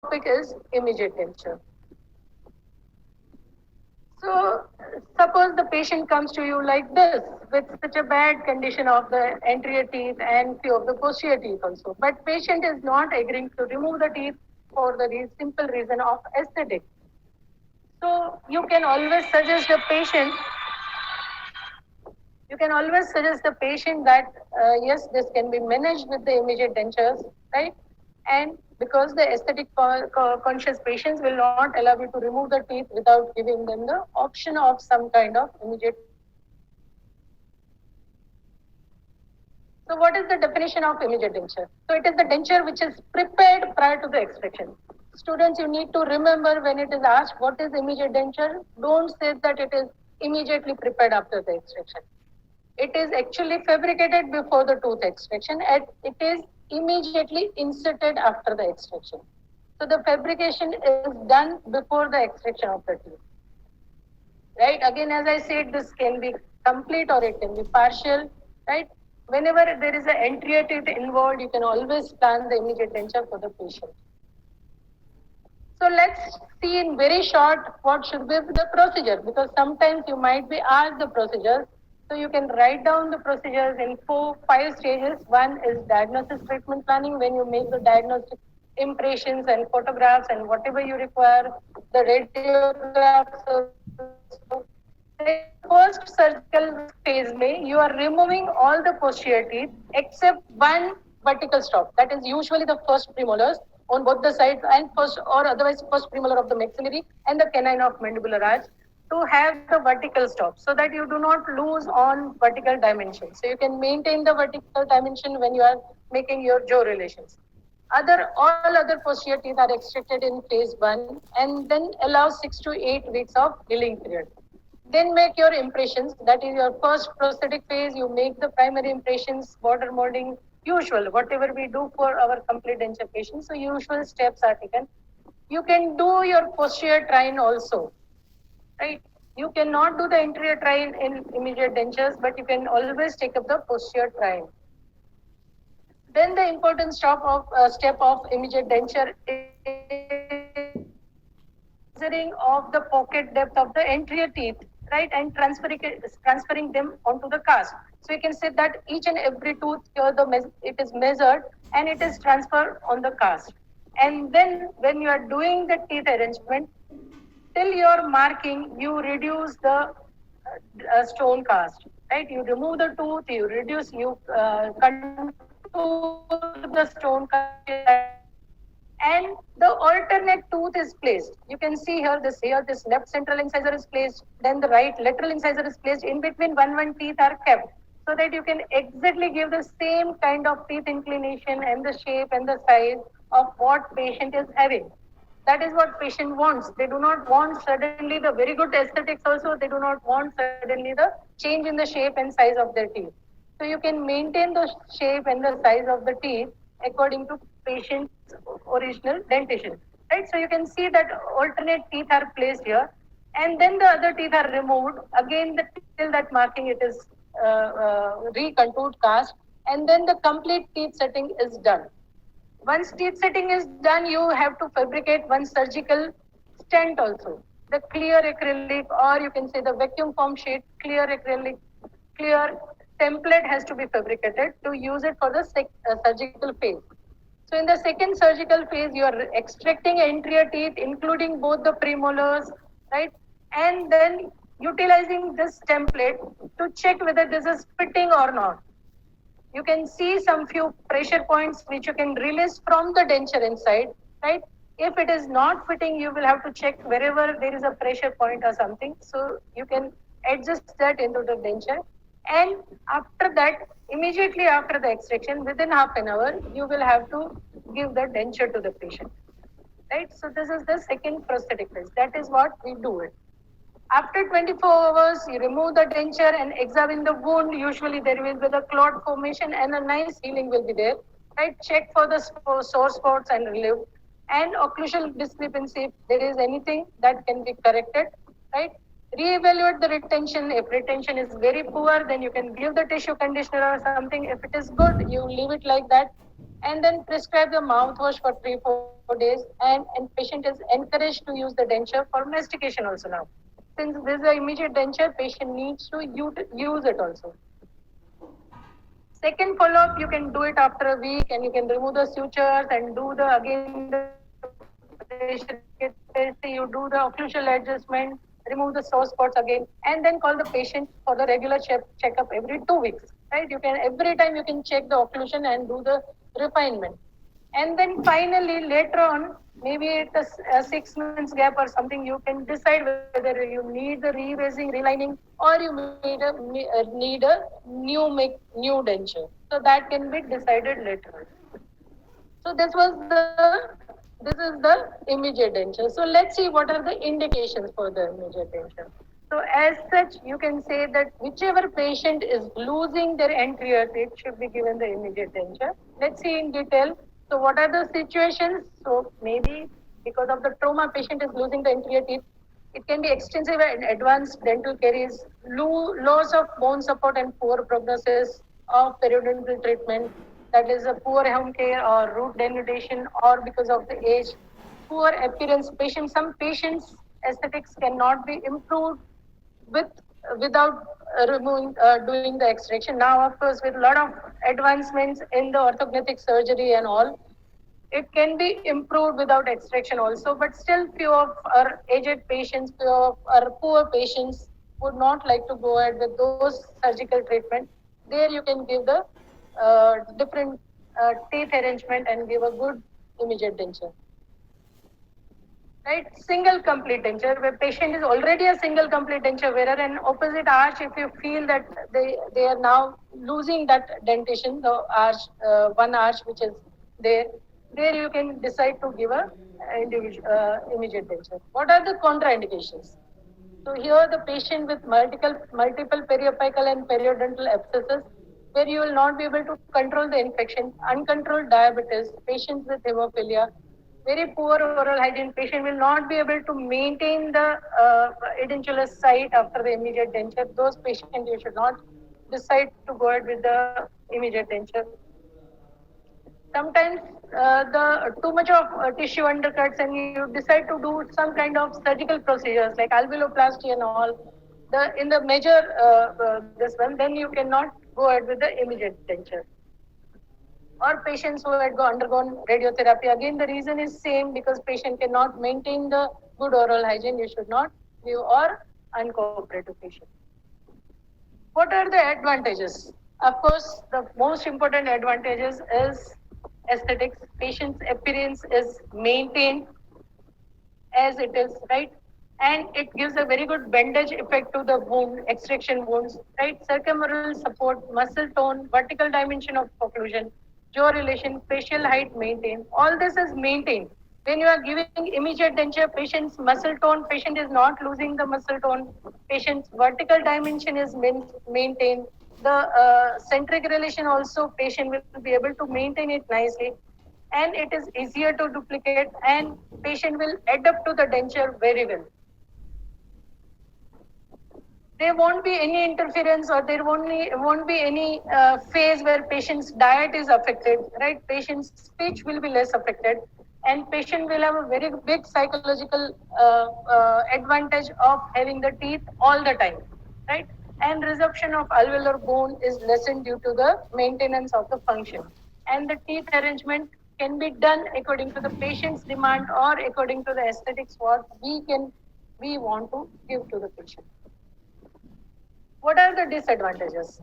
topic is immediate denture. So, suppose the patient comes to you like this with such a bad condition of the anterior teeth and few of the posterior teeth also. But patient is not agreeing to remove the teeth for the simple reason of aesthetic. So, you can always suggest the patient that yes, this can be managed with the immediate dentures, right? And because the aesthetic conscious patients will not allow you to remove the teeth without giving them the option of some kind of immediate. So what is the definition of immediate denture? So it is the denture which is prepared prior to the extraction. Students, you need to remember when it is asked what is immediate denture, don't say that it is immediately prepared after the extraction. It is actually fabricated before the tooth extraction and it is immediately inserted after the extraction. So the fabrication is done before the extraction of the teeth. Right? Again, as I said, this can be complete or it can be partial. Right? Whenever there is an anterior teeth involved, you can always plan the immediate denture for the patient. So let's see in very short what should be the procedure, because sometimes you might be asked the procedures. So you can write down the procedures in 4-5 stages. One is diagnosis treatment planning, when you make the diagnostic impressions and photographs and whatever you require, the radiographs also. The first surgical phase may you are removing all the posterior teeth except one vertical stop. That is usually the first premolars on both the sides and first or otherwise first premolar of the maxillary and the canine of mandibular arch to have the vertical stop so that you do not lose on vertical dimension. So you can maintain the vertical dimension when you are making your jaw relations. All other posterior teeth are extracted in phase 1 and then allow 6 to 8 weeks of healing period. Then make your impressions. That is your first prosthetic phase. You make the primary impressions, border molding, usual, whatever we do for our complete denture patients. So usual steps are taken. You can do your posterior trine also, right? You cannot do the anterior trine in immediate dentures, but you can always take up the posterior trine. Then the important step of immediate denture is measuring of the pocket depth of the anterior teeth, right, and transferring them onto the cast. So you can say that each and every tooth here it is measured and it is transferred on the cast. And then when you are doing the teeth arrangement, till your marking, you reduce the stone cast, right? You remove the tooth, you reduce, you contour the stone cast, and the alternate tooth is placed. You can see here this left central incisor is placed, then the right lateral incisor is placed. In between, one teeth are kept so that you can exactly give the same kind of teeth inclination and the shape and the size of what patient is having. That is what patient wants. They do not want suddenly the very good aesthetics also. They do not want suddenly the change in the shape and size of their teeth. So you can maintain the shape and the size of the teeth according to patient's original dentition. Right? So you can see that alternate teeth are placed here and then the other teeth are removed. Again, till that marking it is recontoured cast and then the complete teeth setting is done. Once teeth setting is done, you have to fabricate one surgical stent also. The clear acrylic, or you can say the vacuum form sheet, clear acrylic, clear template has to be fabricated to use it for the surgical phase. So in the second surgical phase, you are extracting anterior teeth, including both the premolars, right? And then utilizing this template to check whether this is fitting or not. You can see some few pressure points which you can release from the denture inside, right? If it is not fitting, you will have to check wherever there is a pressure point or something. So you can adjust that into the denture. And after that, immediately after the extraction, within half an hour, you will have to give the denture to the patient, right? So this is the second prosthetic phase. That is what we do it. After 24 hours, you remove the denture and examine the wound. Usually there will be the clot formation and a nice healing will be there. Right? Check for the sore spots and relief. And occlusal discrepancy, if there is anything that can be corrected. Right? Reevaluate the retention. If retention is very poor, then you can give the tissue conditioner or something. If it is good, you leave it like that. And then prescribe the mouthwash for 3-4 days. nowadays, and patient is encouraged to use the denture for mastication also now. Since this is an immediate denture, patient needs to use it also. Second follow-up, you can do it after a week, and you can remove the sutures and do the again the pressure test. You do the occlusal adjustment, remove the sore spots again, and then call the patient for the regular checkup every 2 weeks. Right? You can every time you can check the occlusion and do the refinement. And then finally, later on, maybe it's a 6 months gap or something, you can decide whether you need the re-raising, relining, or you need a new denture. So that can be decided later. So this is the immediate denture. So let's see what are the indications for the immediate denture. So as such, you can say that whichever patient is losing their anterior teeth should be given the immediate denture. Let's see in detail. So what are the situations? So maybe because of the trauma, patient is losing the anterior teeth. It can be extensive and advanced dental caries, loss of bone support and poor prognosis of periodontal treatment, that is a poor home care or root denudation, or because of the age, poor appearance. Some patients aesthetics cannot be improved with without removing doing the extraction. Now, of course, with a lot of advancements in the orthodontic surgery and all, it can be improved without extraction also, but still few of our aged patients, few of our poor patients would not like to go ahead with those surgical treatment. There you can give the different teeth arrangement and give a good immediate denture. Right, single complete denture where patient is already a single complete denture, where an opposite arch, if you feel that they are now losing that dentation, the arch, one arch which is there, there you can decide to give a immediate denture. What are the contraindications? So here the patient with multiple periopical and periodontal abscesses, where you will not be able to control the infection, uncontrolled diabetes, patients with hemophilia, very poor oral hygiene, patient will not be able to maintain the edentulous site after the immediate denture. Those patients you should not decide to go ahead with the immediate denture. Sometimes the too much of tissue undercuts and you decide to do some kind of surgical procedures like alveoloplasty and all, in the major this one, then you cannot go ahead with the immediate denture. Or patients who had undergone radiotherapy, again the reason is same, because patient cannot maintain the good oral hygiene, you should not give or uncooperative patient. What are the advantages? Of course, the most important advantages is aesthetics. Patient's appearance is maintained as it is, right? And it gives a very good bandage effect to the wound, extraction wounds, right? Circumferential support, muscle tone, vertical dimension of occlusion, jaw relation, facial height maintained. All this is maintained. When you are giving immediate denture, patient's muscle tone, patient is not losing the muscle tone. Patient's vertical dimension is maintained. The centric relation also, patient will be able to maintain it nicely, and it is easier to duplicate, and patient will adapt to the denture very well. There won't be any interference, or there won't be any phase where patient's diet is affected, right? Patient's speech will be less affected, and patient will have a very big psychological advantage of having the teeth all the time, right? And resorption of alveolar bone is lessened due to the maintenance of the function. And the teeth arrangement can be done according to the patient's demand or according to the aesthetics what we want to give to the patient. What are the disadvantages?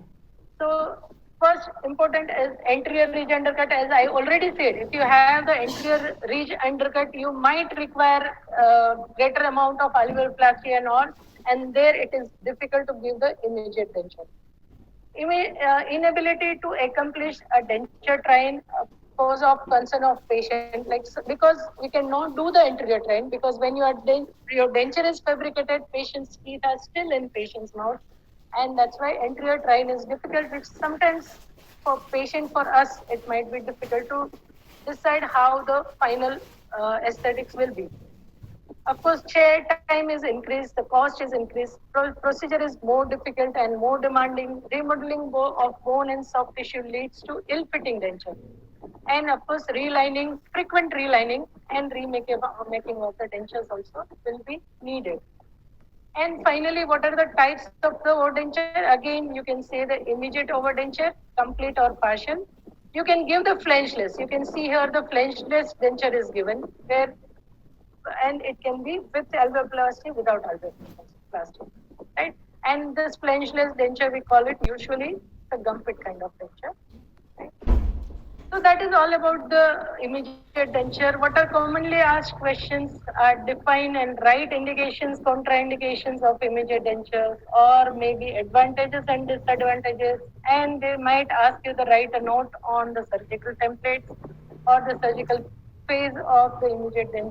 So first important is anterior ridge undercut. As I already said, if you have the anterior ridge undercut, you might require greater amount of alveoloplasty and all, and there it is difficult to give the immediate denture. Inability to accomplish a denture train, cause of concern of patient, like because we cannot do the anterior train, because when your denture is fabricated, patient's teeth are still in patient's mouth, and that's why anterior train is difficult, which sometimes for patient, for us, it might be difficult to decide how the final aesthetics will be. Of course, chair time is increased, the cost is increased, procedure is more difficult and more demanding. Remodeling of bone and soft tissue leads to ill-fitting denture. And of course, relining, frequent relining and remaking making of the dentures also will be needed. And finally, what are the types of the overdenture? Again, you can say the immediate overdenture, complete or partial. You can give the flanchless. You can see here the flanchless denture is given, where and it can be with alveoplasty, without alveoplasty, right? And this flanchless denture, we call it usually the gumpit kind of denture. Right? So that is all about the immediate denture. What are commonly asked questions are define and write indications, contraindications of immediate dentures, or maybe advantages and disadvantages. And they might ask you to write a note on the surgical templates or the surgical phase of the immediate denture.